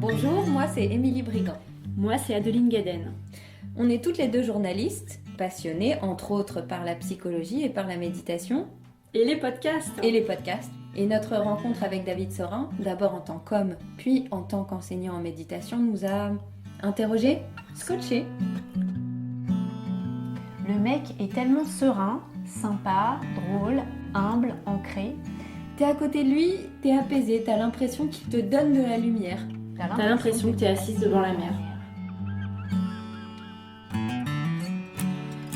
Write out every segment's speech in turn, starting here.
Bonjour, moi c'est Émilie Brigand. Moi, c'est Adeline Gaden. On est toutes les deux journalistes, passionnées entre autres par la psychologie et par la méditation. Et les podcasts. Et notre rencontre avec David Sorin, d'abord en tant qu'homme, puis en tant qu'enseignant en méditation, nous a interrogés, scotchés. Le mec est tellement serein, sympa, drôle, humble, ancré. T'es à côté de lui, t'es apaisé, t'as l'impression qu'il te donne de la lumière. T'as l'impression que t'es assise devant la mer.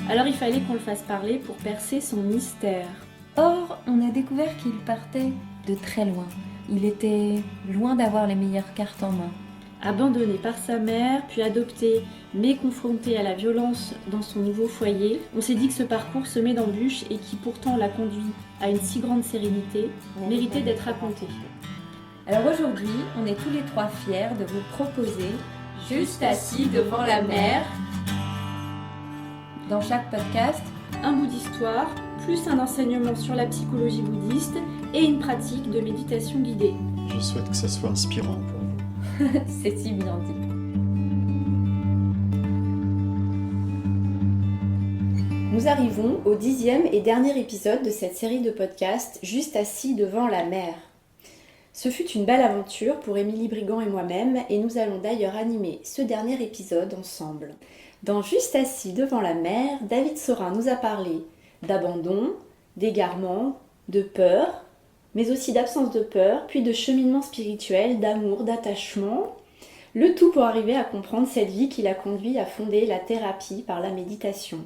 Alors il fallait qu'on le fasse parler pour percer son mystère. Or, on a découvert qu'il partait de très loin. Il était loin d'avoir les meilleures cartes en main. Abandonné par sa mère, puis adopté, mais confronté à la violence dans son nouveau foyer, on s'est dit que ce parcours semé d'embûches et qui pourtant l'a conduit à une si grande sérénité, méritait d'être raconté. Alors aujourd'hui, on est tous les trois fiers de vous proposer Juste assis devant la mer. Dans chaque podcast, Un bout d'histoire, plus un enseignement sur la psychologie bouddhiste et une pratique de méditation guidée. Je souhaite que ça soit inspirant pour vous. c'est si bien dit. Nous arrivons au 10e et dernier épisode de cette série de podcasts Juste assis devant la mer. Ce fut une belle aventure pour Émilie Brigand et moi-même et nous allons d'ailleurs animer ce dernier épisode ensemble. Dans Juste assis devant la mer, David Sorin nous a parlé d'abandon, d'égarement, de peur, mais aussi d'absence de peur, puis de cheminement spirituel, d'amour, d'attachement. Le tout pour arriver à comprendre cette vie qui l'a conduit à fonder la thérapie par la méditation.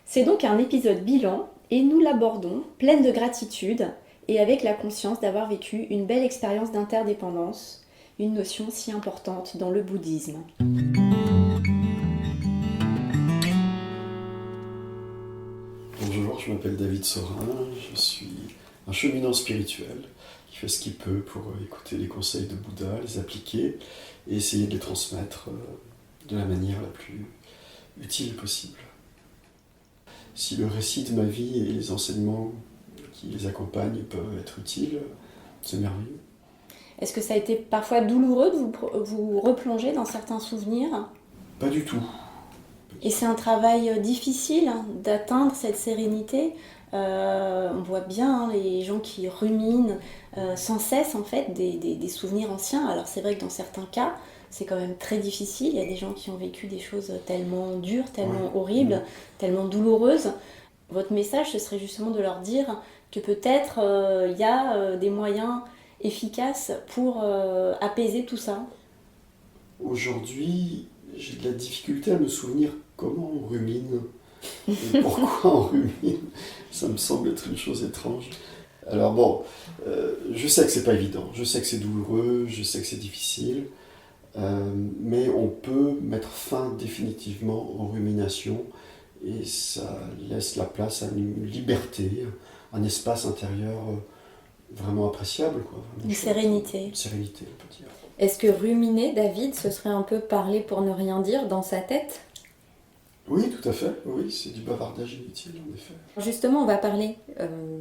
C'est donc un épisode bilan et nous l'abordons pleine de gratitude et avec la conscience d'avoir vécu une belle expérience d'interdépendance, une notion si importante dans le bouddhisme. Bonjour, je m'appelle David Sorin, je suis un cheminant spirituel qui fait ce qu'il peut pour écouter les conseils de Bouddha, les appliquer et essayer de les transmettre de la manière la plus utile possible. Si le récit de ma vie et les enseignements qui les accompagnent peuvent être utiles, c'est merveilleux. Est-ce que ça a été parfois douloureux de vous replonger dans certains souvenirs ? Pas du tout. Et c'est un travail difficile d'atteindre cette sérénité. On voit bien les gens qui ruminent sans cesse en fait des souvenirs anciens. Alors c'est vrai que dans certains cas, c'est quand même très difficile. Il y a des gens qui ont vécu des choses tellement dures, tellement horribles, tellement douloureuses. Votre message, ce serait justement de leur dire que peut-être il y a des moyens efficaces pour apaiser tout ça. Aujourd'hui, j'ai de la difficulté à me souvenir comment on rumine et pourquoi on rumine. Ça me semble être une chose étrange. Alors bon, je sais que c'est pas évident, je sais que c'est douloureux, je sais que c'est difficile, mais on peut mettre fin définitivement aux ruminations et ça laisse la place à une liberté, un espace intérieur vraiment appréciable, quoi. Vraiment Une sérénité. Une sérénité, on peut dire. Est-ce que ruminer, David, ce serait un peu parler pour ne rien dire dans sa tête ? Oui, tout à fait. Oui, c'est du bavardage inutile, en effet. Justement, on va parler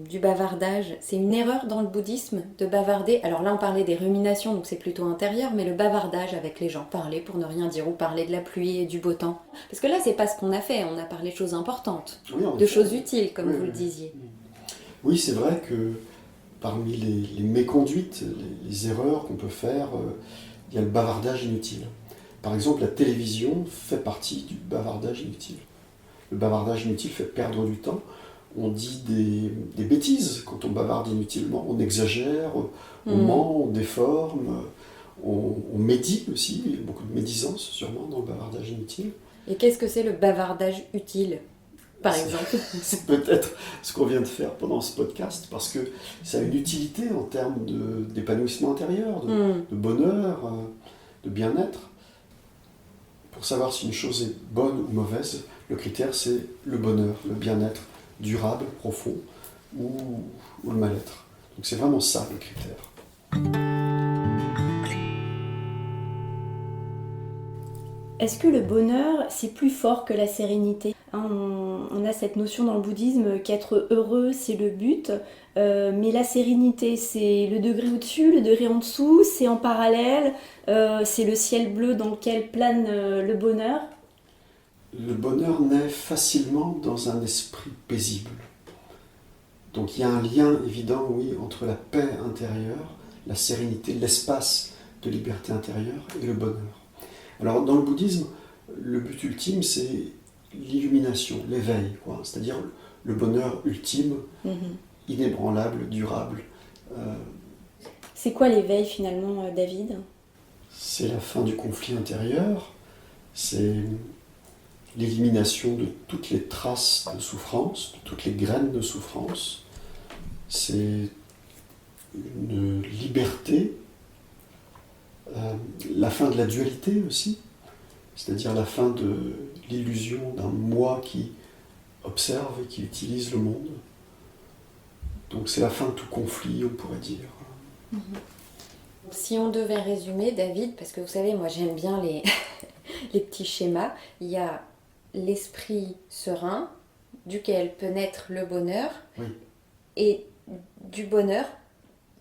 du bavardage. C'est une erreur dans le bouddhisme de bavarder. Alors là, on parlait des ruminations, donc c'est plutôt intérieur, mais le bavardage avec les gens, parler pour ne rien dire, ou parler de la pluie et du beau temps. Parce que là, c'est pas ce qu'on a fait. On a parlé de choses importantes, Oui, de choses utiles, comme vous le disiez. Oui, c'est vrai que parmi les méconduites, les erreurs qu'on peut faire, il y a le bavardage inutile. Par exemple, la télévision fait partie du bavardage inutile. Le bavardage inutile fait perdre du temps. On dit des bêtises quand on bavarde inutilement. On exagère, on ment, on déforme, on médit aussi. Il y a beaucoup de médisance sûrement dans le bavardage inutile. Et qu'est-ce que c'est le bavardage utile ? Par exemple. C'est peut-être ce qu'on vient de faire pendant ce podcast, parce que ça a une utilité en termes d'épanouissement intérieur, de bonheur, de bien-être. Pour savoir si une chose est bonne ou mauvaise, le critère c'est le bonheur, le bien-être durable, profond, ou le mal-être. Donc c'est vraiment ça le critère. Est-ce que le bonheur, c'est plus fort que la sérénité ? On a a cette notion dans le bouddhisme qu'être heureux, c'est le but, mais la sérénité, c'est le degré au-dessus, le degré en dessous, c'est en parallèle, c'est le ciel bleu dans lequel plane le bonheur. Le bonheur naît facilement dans un esprit paisible. Donc il y a un lien évident, oui, entre la paix intérieure, la sérénité, l'espace de liberté intérieure et le bonheur. Alors dans le bouddhisme, le but ultime, c'est l'illumination, l'éveil, quoi. C'est-à-dire le bonheur ultime, inébranlable, durable. C'est quoi l'éveil finalement, David ? C'est la fin du conflit intérieur, c'est l'élimination de toutes les traces de souffrance, de toutes les graines de souffrance. C'est une liberté, la fin de la dualité aussi, c'est-à-dire la fin de l'illusion d'un moi qui observe et qui utilise le monde. Donc c'est la fin de tout conflit, on pourrait dire. Si on devait résumer, David, parce que vous savez, moi j'aime bien les petits schémas, il y a l'esprit serein, duquel peut naître le bonheur, Oui. et du bonheur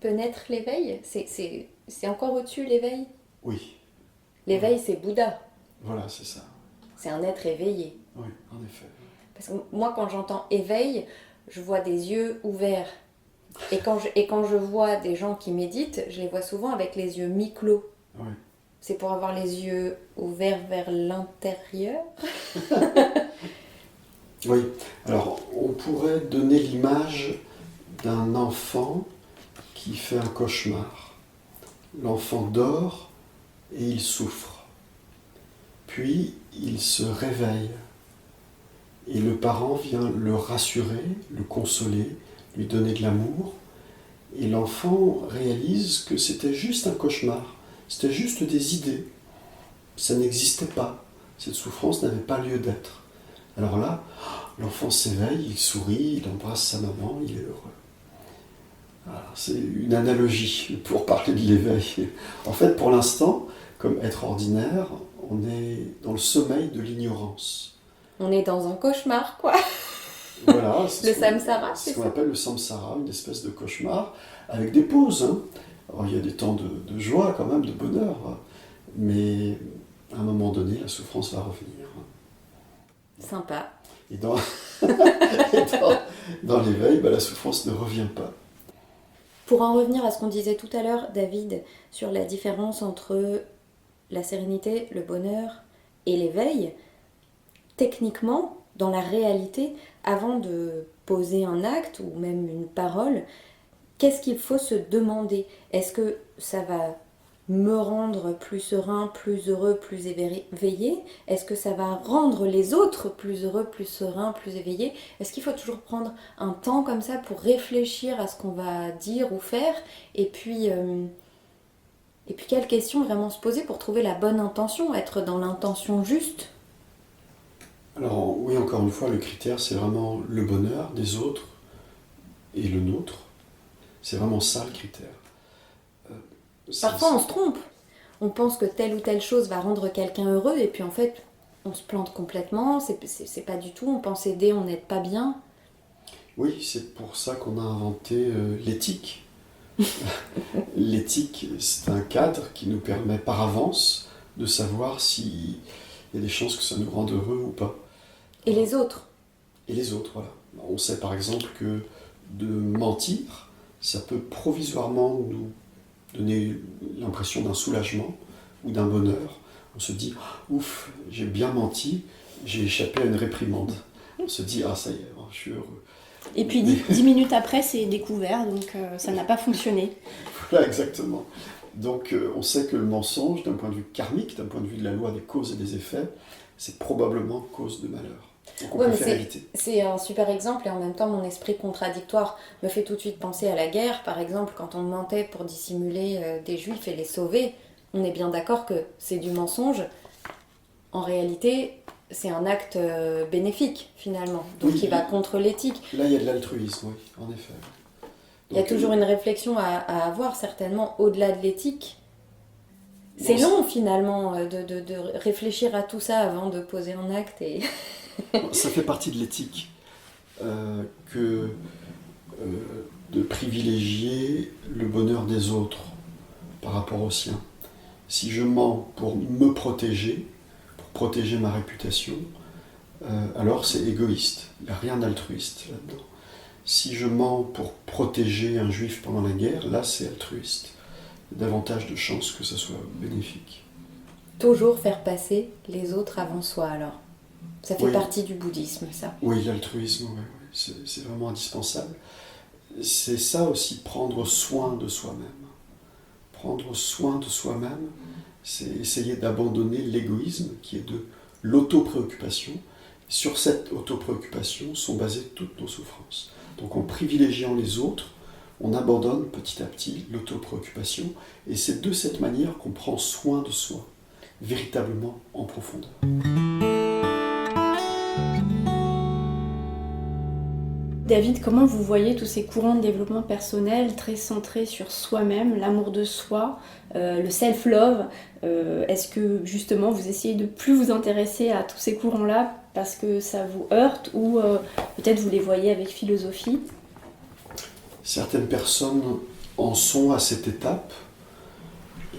peut naître l'éveil. C'est encore au-dessus l'éveil. Oui, L'éveil, c'est Bouddha, voilà, c'est ça. c'est un être éveillé. Oui, en effet. Parce que moi, quand j'entends éveil, je vois des yeux ouverts. Et quand je vois des gens qui méditent, je les vois souvent avec les yeux mi-clos. Oui. C'est pour avoir les yeux ouverts vers l'intérieur. Oui, alors on pourrait donner l'image d'un enfant qui fait un cauchemar. L'enfant dort et il souffre. Puis il se réveille et le parent vient le rassurer, le consoler, lui donner de l'amour. Et l'enfant réalise que c'était juste un cauchemar, c'était juste des idées. Ça n'existait pas, cette souffrance n'avait pas lieu d'être. Alors là, l'enfant s'éveille, il sourit, il embrasse sa maman, il est heureux. Voilà, c'est une analogie pour parler de l'éveil. En fait, pour l'instant, comme être ordinaire, on est dans le sommeil de l'ignorance. On est dans un cauchemar, quoi. Voilà, Le samsara, c'est c'est ce qu'on ça. appelle le samsara, une espèce de cauchemar, avec des pauses. Hein. Alors, il y a des temps de joie quand même, de bonheur, mais à un moment donné, la souffrance va revenir. Sympa. Et dans l'éveil, la souffrance ne revient pas. Pour en revenir à ce qu'on disait tout à l'heure, David, sur la différence entre la sérénité, le bonheur et l'éveil, techniquement, dans la réalité, avant de poser un acte ou même une parole, qu'est-ce qu'il faut se demander ? Est-ce que ça va me rendre plus serein, plus heureux, plus éveillé ? Est-ce que ça va rendre les autres plus heureux, plus sereins, plus éveillés ? Est-ce qu'il faut toujours prendre un temps comme ça pour réfléchir à ce qu'on va dire ou faire ? Et puis quelle question vraiment se poser pour trouver la bonne intention, être dans l'intention juste ? Alors oui, encore une fois, le critère, c'est vraiment le bonheur des autres et le nôtre. C'est vraiment ça le critère. Parfois on se trompe. On pense que telle ou telle chose va rendre quelqu'un heureux et puis en fait on se plante complètement, c'est pas du tout, on pense aider, on n'aide pas bien. Oui, c'est pour ça qu'on a inventé l'éthique. L'éthique, c'est un cadre qui nous permet par avance de savoir s'il y a des chances que ça nous rende heureux ou pas. Et les autres ? Et les autres, voilà. On sait par exemple que de mentir, ça peut provisoirement nous donner l'impression d'un soulagement ou d'un bonheur. On se dit « Ouf, j'ai bien menti, j'ai échappé à une réprimande ». On se dit « Ah, ça y est, je suis heureux ». Et puis 10 minutes après, c'est découvert, donc ça n'a pas fonctionné. Voilà, exactement. Donc on sait que le mensonge, d'un point de vue karmique, d'un point de vue de la loi des causes et des effets, c'est probablement cause de malheur. Donc on Ouais, préfère mais éviter. c'est un super exemple et en même temps mon esprit contradictoire me fait tout de suite penser à la guerre. Par exemple, quand on mentait pour dissimuler des juifs et les sauver, on est bien d'accord que c'est du mensonge. En réalité, c'est un acte bénéfique finalement, donc Oui. qui va contre l'éthique. Là, il y a de l'altruisme, oui, en effet. Il y a Donc, toujours une réflexion à avoir certainement au-delà de l'éthique. C'est bon, long finalement de réfléchir à tout ça avant de poser un acte et... ça fait partie de l'éthique. que de privilégier le bonheur des autres par rapport au sien. Si je mens pour me protéger, pour protéger ma réputation, alors c'est égoïste. Il n'y a rien d'altruiste là-dedans. Si je mens pour protéger un juif pendant la guerre, là c'est altruiste. Il y a davantage de chances que ça soit bénéfique. Toujours faire passer les autres avant soi alors. Ça fait Oui. partie du bouddhisme, ça. Oui, l'altruisme, oui, oui. C'est vraiment indispensable. C'est ça aussi, prendre soin de soi-même. Prendre soin de soi-même, c'est essayer d'abandonner l'égoïsme qui est de l'autopréoccupation. Sur cette autopréoccupation sont basées toutes nos souffrances. Donc en privilégiant les autres, on abandonne petit à petit l'autopréoccupation et c'est de cette manière qu'on prend soin de soi, véritablement en profondeur. David, comment vous voyez tous ces courants de développement personnel très centrés sur soi-même, l'amour de soi, le self-love Est-ce que justement vous essayez de plus vous intéresser à tous ces courants-là parce que ça vous heurte ou peut-être vous les voyez avec philosophie? Certaines personnes en sont à cette étape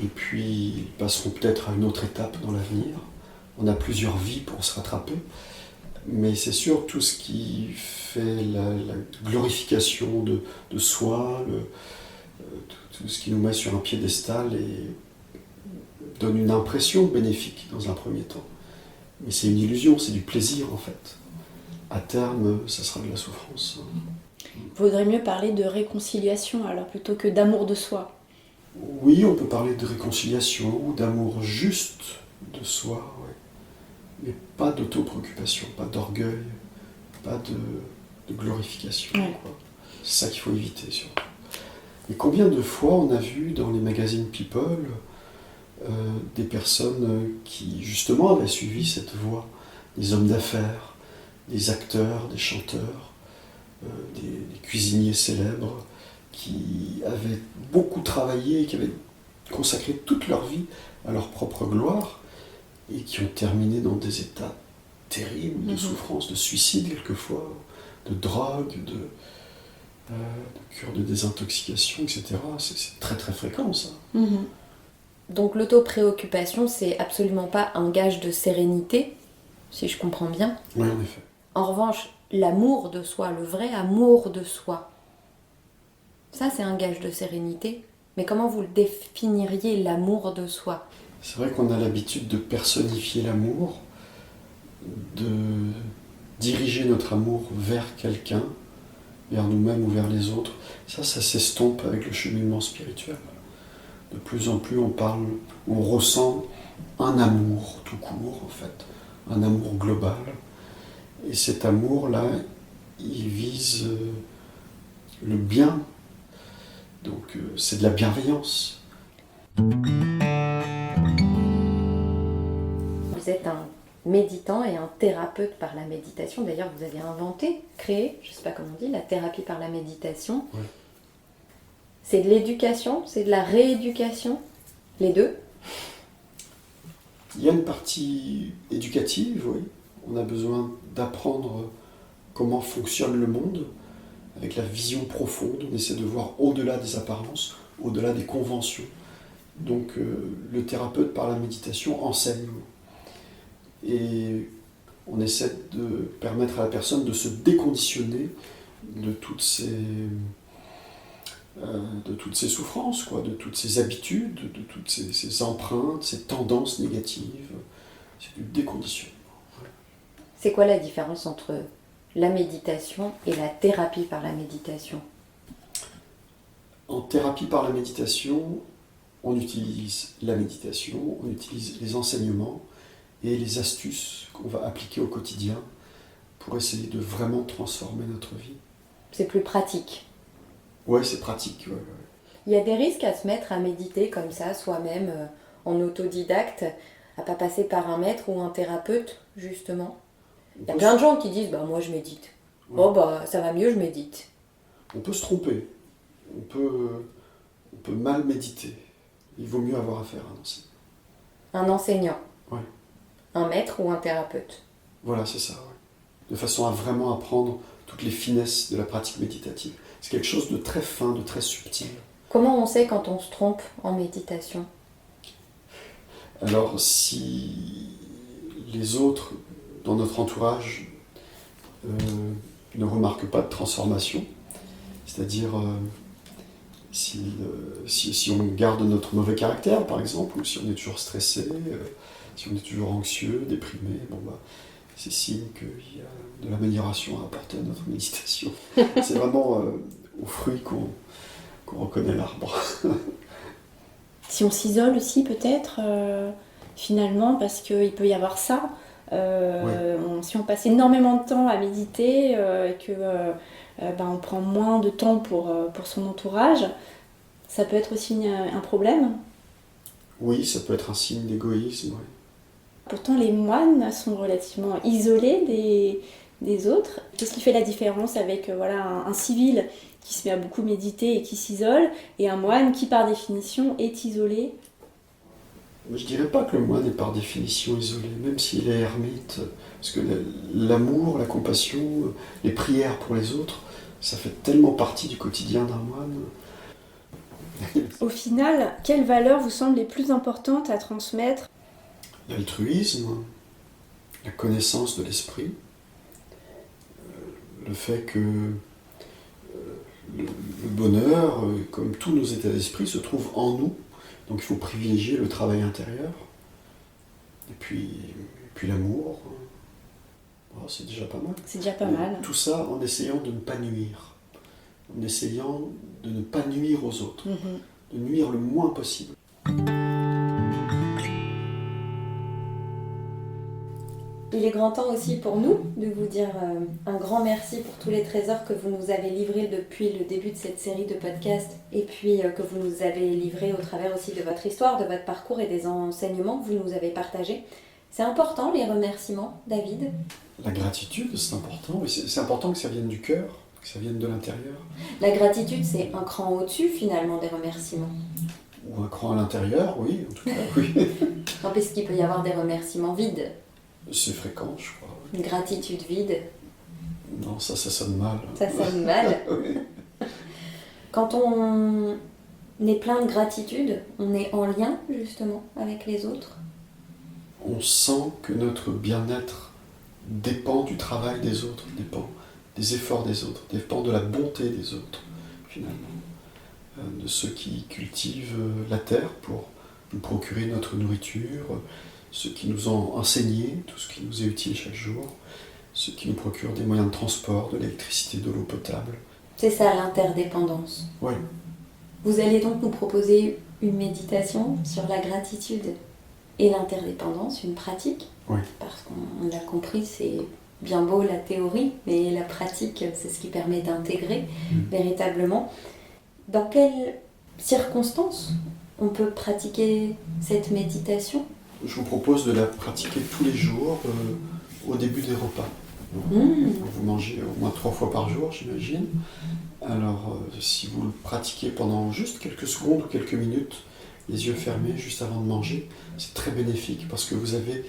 et puis passeront peut-être à une autre étape dans l'avenir. On a plusieurs vies pour se rattraper. Mais c'est sûr, tout ce qui fait la glorification de soi, tout ce qui nous met sur un piédestal et donne une impression bénéfique dans un premier temps. Mais c'est une illusion, c'est du plaisir en fait. À terme, ça sera de la souffrance. Il vaudrait mieux parler de réconciliation alors plutôt que d'amour de soi. Oui, on peut parler de réconciliation ou d'amour juste de soi, ouais. Mais pas d'autopréoccupation, pas d'orgueil, pas de glorification. Ouais. Quoi. C'est ça qu'il faut éviter surtout. Et combien de fois on a vu dans les magazines People des personnes qui justement avaient suivi cette voie, des hommes d'affaires, des acteurs, des chanteurs, des cuisiniers célèbres qui avaient beaucoup travaillé, qui avaient consacré toute leur vie à leur propre gloire et qui ont terminé dans des états terribles de souffrance, de suicide quelquefois, de drogue, de cure de désintoxication, etc. C'est très très fréquent ça. Donc l'autopréoccupation, c'est absolument pas un gage de sérénité, si je comprends bien. Oui, en effet. En revanche, l'amour de soi, le vrai amour de soi, ça c'est un gage de sérénité. Mais comment vous le définiriez, l'amour de soi ? C'est vrai qu'on a l'habitude de personnifier l'amour, de diriger notre amour vers quelqu'un, vers nous-mêmes ou vers les autres. Ça s'estompe avec le cheminement spirituel. De plus en plus, on ressent un amour tout court, en fait, un amour global. Et cet amour-là, il vise le bien. Donc, c'est de la bienveillance. Vous êtes un méditant et un thérapeute par la méditation. D'ailleurs, vous avez créé, je ne sais pas comment on dit, la thérapie par la méditation. Ouais. C'est de l'éducation, c'est de la rééducation, les deux. Il y a une partie éducative, oui. On a besoin d'apprendre comment fonctionne le monde, avec la vision profonde. On essaie de voir au-delà des apparences, au-delà des conventions. Donc le thérapeute par la méditation enseigne. Et on essaie de permettre à la personne de se déconditionner de toutes ces souffrances, quoi, de toutes ces habitudes, de toutes ces empreintes, ces tendances négatives. C'est du déconditionnement. C'est quoi la différence entre la méditation et la thérapie par la méditation ? En thérapie par la méditation, on utilise la méditation, on utilise les enseignements et les astuces qu'on va appliquer au quotidien pour essayer de vraiment transformer notre vie. C'est plus pratique. Ouais, c'est pratique. Ouais. Il y a des risques à se mettre à méditer comme ça, soi-même, en autodidacte, à pas passer par un maître ou un thérapeute, justement. Il y a plein de gens qui disent « bah moi je médite Ouais. Bon bah ça va mieux, je médite. On peut se tromper, on peut mal méditer. Il vaut mieux avoir affaire à un enseignant. » Un enseignant. Ouais. Un maître ou un thérapeute. Voilà, c'est ça. Ouais. De façon à vraiment apprendre toutes les finesses de la pratique méditative. C'est quelque chose de très fin, de très subtil. Comment on sait quand on se trompe en méditation? Alors, si les autres dans notre entourage ne remarquent pas de transformation, c'est-à-dire si on garde notre mauvais caractère, par exemple, ou si on est toujours stressé, si on est toujours anxieux, déprimé, c'est signe qu'il y a de l'amélioration à apporter à notre méditation. C'est vraiment au fruit qu'on reconnaît l'arbre. Si on s'isole aussi peut-être, finalement, parce qu'il peut y avoir ça. Si on passe énormément de temps à méditer et que on prend moins de temps pour son entourage, ça peut être aussi un problème. Oui, ça peut être un signe d'égoïsme. Oui. Pourtant, les moines sont relativement isolés des autres. Qu'est-ce qui fait la différence avec un civil qui se met à beaucoup méditer et qui s'isole, et un moine qui, par définition, est isolé? Je dirais pas que le moine est par définition isolé, même s'il est ermite, parce que l'amour, la compassion, les prières pour les autres, ça fait tellement partie du quotidien d'un moine. Au final, quelles valeurs vous semblent les plus importantes à transmettre? L'altruisme, la connaissance de l'esprit, le fait que le bonheur, comme tous nos états d'esprit, se trouve en nous. Donc il faut privilégier le travail intérieur. Et puis l'amour. Oh, c'est déjà pas mal. C'est déjà pas mal. Tout ça en essayant de ne pas nuire. En essayant de ne pas nuire aux autres. De nuire le moins possible. Il est grand temps aussi pour nous de vous dire un grand merci pour tous les trésors que vous nous avez livrés depuis le début de cette série de podcasts et puis que vous nous avez livrés au travers aussi de votre histoire, de votre parcours et des enseignements que vous nous avez partagés. C'est important les remerciements, David? La gratitude, c'est important. Mais c'est important que ça vienne du cœur, que ça vienne de l'intérieur. La gratitude, c'est un cran au-dessus finalement des remerciements. Ou un cran à l'intérieur, oui, en tout cas, oui. Non, puisqu'il peut y avoir des remerciements vides. C'est fréquent, je crois. Une gratitude vide. Non, ça sonne mal. Ça sonne mal. Oui. Quand on est plein de gratitude, on est en lien justement avec les autres. On sent que notre bien-être dépend du travail des autres, dépend des efforts des autres, dépend de la bonté des autres, finalement. De ceux qui cultivent la terre pour nous procurer notre nourriture, ceux qui nous ont enseigné tout ce qui nous est utile chaque jour, ceux qui nous procurent des moyens de transport, de l'électricité, de l'eau potable. C'est ça l'interdépendance. Oui. Vous allez donc nous proposer une méditation sur la gratitude et l'interdépendance, une pratique. Oui. Parce qu'on l'a compris, c'est bien beau la théorie, mais la pratique, c'est ce qui permet d'intégrer véritablement. Dans quelles circonstances on peut pratiquer cette méditation? Je vous propose de la pratiquer tous les jours au début des repas. Vous mangez au moins 3 fois par jour, j'imagine. Alors, si vous le pratiquez pendant juste quelques secondes ou quelques minutes, les yeux fermés, juste avant de manger, c'est très bénéfique parce que vous avez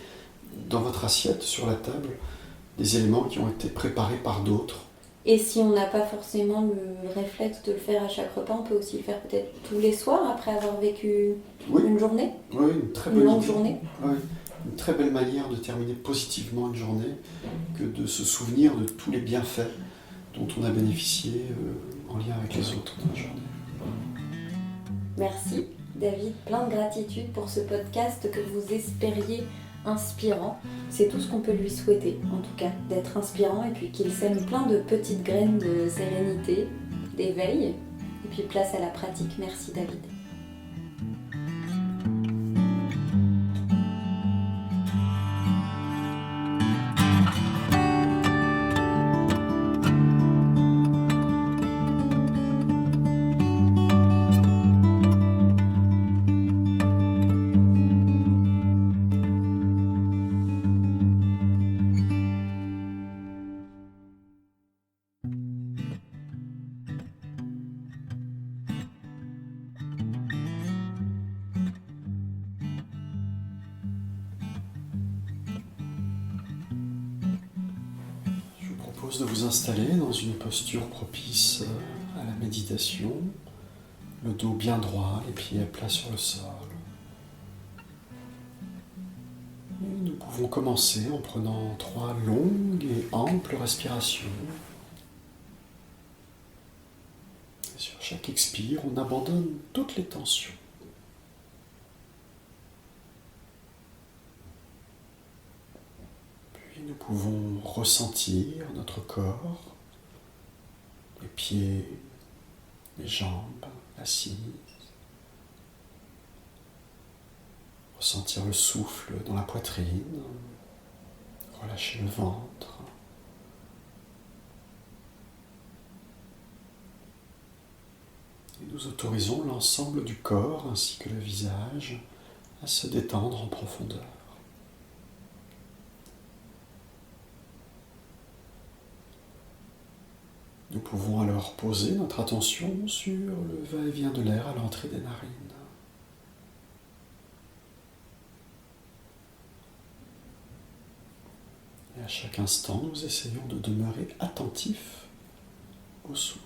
dans votre assiette, sur la table, des éléments qui ont été préparés par d'autres. Et si on n'a pas forcément le réflexe de le faire à chaque repas, on peut aussi le faire peut-être tous les soirs après avoir vécu une journée? Oui, une très bonne longue idée. journée. Oui, une très belle manière de terminer positivement une journée que de se souvenir de tous les bienfaits dont on a bénéficié en lien avec les autres dans la journée. Merci David, plein de gratitude pour ce podcast que vous espériez inspirant. C'est tout ce qu'on peut lui souhaiter, en tout cas, d'être inspirant et puis qu'il sème plein de petites graines de sérénité, d'éveil, et puis place à la pratique. Merci David. propose de vous installer dans une posture propice à la méditation, le dos bien droit, les pieds à plat sur le sol. Et nous pouvons commencer en prenant 3 longues et amples respirations. Et sur chaque expire, on abandonne toutes les tensions. Nous pouvons ressentir notre corps, les pieds, les jambes, l'assise. Ressentir le souffle dans la poitrine, relâcher le ventre. Et nous autorisons l'ensemble du corps ainsi que le visage à se détendre en profondeur. Nous pouvons alors poser notre attention sur le va-et-vient de l'air à l'entrée des narines. Et à chaque instant, nous essayons de demeurer attentifs au souffle.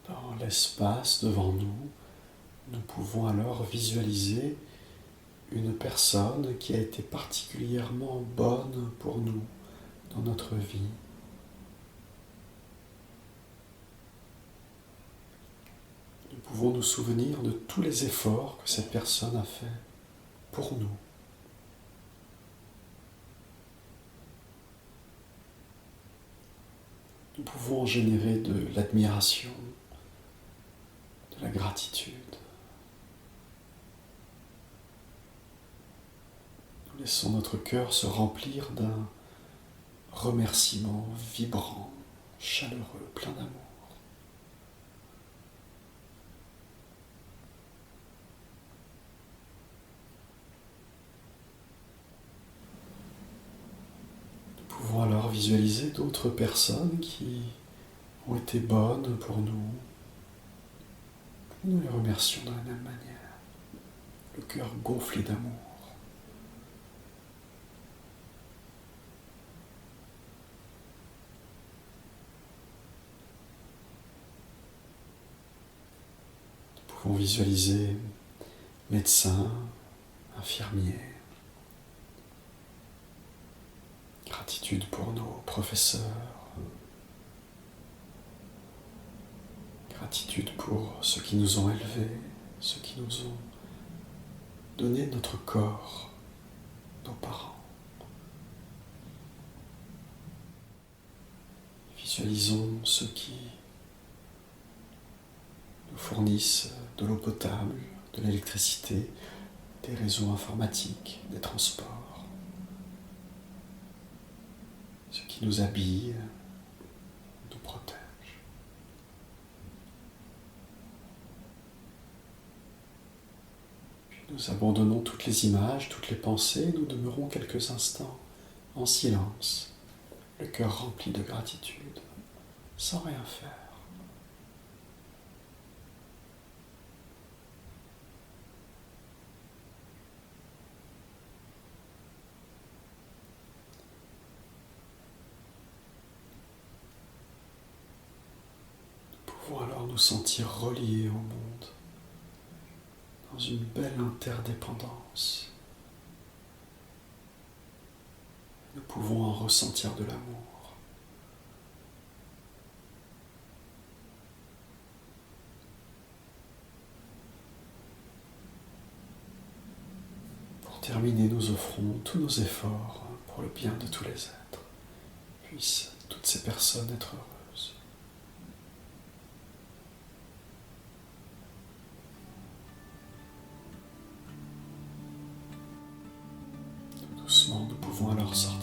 Dans l'espace devant nous, nous pouvons alors visualiser une personne qui a été particulièrement bonne pour nous dans notre vie. Nous pouvons nous souvenir de tous les efforts que cette personne a fait pour nous. Nous pouvons en générer de l'admiration, de la gratitude. Nous laissons notre cœur se remplir d'un remerciement vibrant, chaleureux, plein d'amour. Nous pouvons alors visualiser d'autres personnes qui ont été bonnes pour nous. Nous les remercions de la même manière, le cœur gonflé d'amour. Nous pouvons visualiser médecins, infirmiers. Gratitude pour nos professeurs. Gratitude pour ceux qui nous ont élevés, ceux qui nous ont donné notre corps, nos parents. Visualisons ceux qui nous fournissent de l'eau potable, de l'électricité, des réseaux informatiques, des transports. Ceux qui nous habillent, nous protègent. Puis nous abandonnons toutes les images, toutes les pensées, nous demeurons quelques instants en silence, le cœur rempli de gratitude, sans rien faire. Nous pouvons alors nous sentir reliés au monde, dans une belle interdépendance. Nous pouvons en ressentir de l'amour. Pour terminer, nous offrons tous nos efforts pour le bien de tous les êtres. Puissent toutes ces personnes être heureuses. Doucement, nous pouvons alors sortir